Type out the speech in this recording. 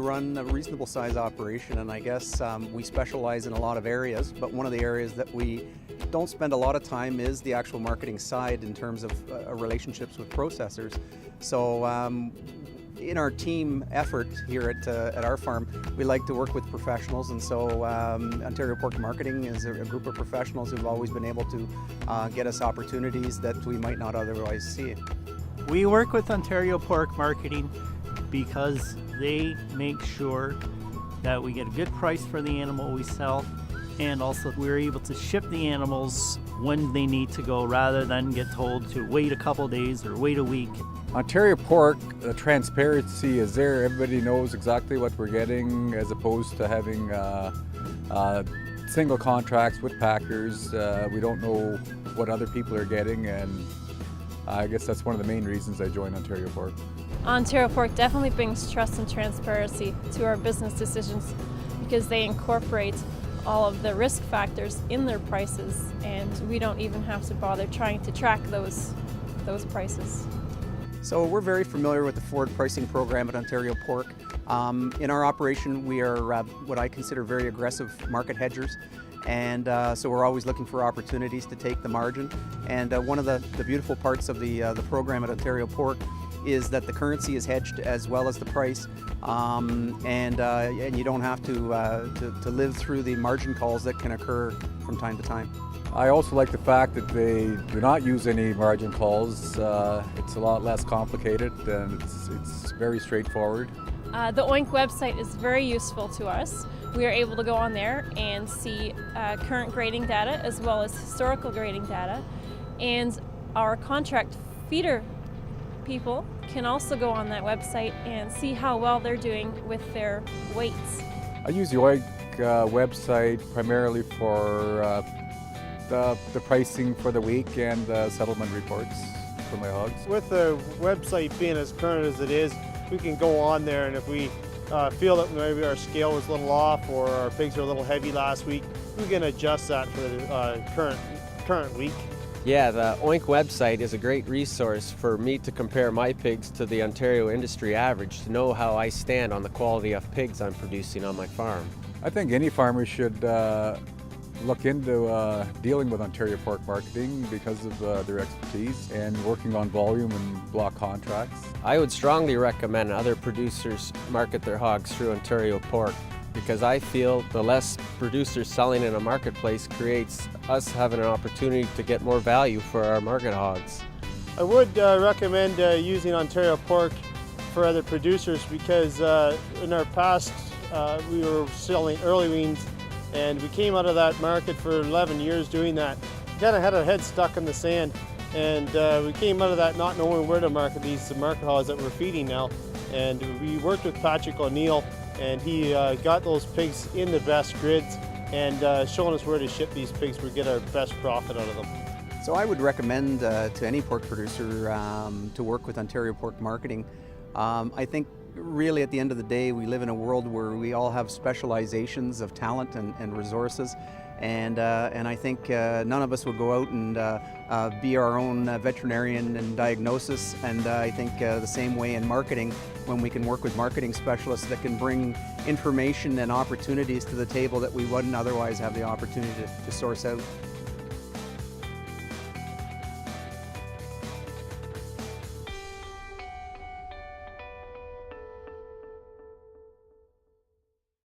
run a reasonable size operation, and I guess we specialize in a lot of areas, but one of the areas that we don't spend a lot of time is the actual marketing side in terms of relationships with processors. So in our team effort here at our farm, we like to work with professionals, and so Ontario Pork Marketing is a group of professionals who've always been able to get us opportunities that we might not otherwise see. We work with Ontario Pork Marketing because they make sure that we get a good price for the animal we sell, and also we're able to ship the animals when they need to go rather than get told to wait a couple days or wait a week. Ontario Pork, the transparency is there. Everybody knows exactly what we're getting, as opposed to having single contracts with packers. We don't know what other people are getting, and I guess that's one of the main reasons I joined Ontario Pork. Ontario Pork definitely brings trust and transparency to our business decisions because they incorporate all of the risk factors in their prices, and we don't even have to bother trying to track those prices. So we're very familiar with the forward pricing program at Ontario Pork. In our operation, we are what I consider very aggressive market hedgers, and so we're always looking for opportunities to take the margin. And one of the beautiful parts of the program at Ontario Pork is that the currency is hedged as well as the price, and you don't have to live through the margin calls that can occur from time to time. I also like the fact that they do not use any margin calls. It's a lot less complicated, and it's very straightforward. The OINC website is very useful to us. We are able to go on there and see current grading data as well as historical grading data, and our contract feeder people can also go on that website and see how well they're doing with their weights. I use the OINC website primarily for the pricing for the week and the settlement reports for my hogs. With the website being as current as it is, we can go on there, and if we feel that maybe our scale was a little off or our pigs are a little heavy last week, we can adjust that for the current week. Yeah, the OINC website is a great resource for me to compare my pigs to the Ontario industry average to know how I stand on the quality of pigs I'm producing on my farm. I think any farmer should look into dealing with Ontario Pork Marketing because of their expertise and working on volume and block contracts. I would strongly recommend other producers market their hogs through Ontario Pork, because I feel the less producers selling in a marketplace creates us having an opportunity to get more value for our market hogs. I would recommend using Ontario Pork for other producers because in our past we were selling early weans, and we came out of that market for 11 years doing that. Kind of had our head stuck in the sand, and we came out of that not knowing where to market these market hogs that we're feeding now. And we worked with Patrick O'Neill, and he got those pigs in the best grids and showing us where to ship these pigs we get our best profit out of them. So I would recommend to any pork producer to work with Ontario Pork Marketing. I think really at the end of the day, we live in a world where we all have specializations of talent and resources, and I think none of us would go out and be our own veterinarian and diagnosis, and I think the same way in marketing, when we can work with marketing specialists that can bring information and opportunities to the table that we wouldn't otherwise have the opportunity to source out.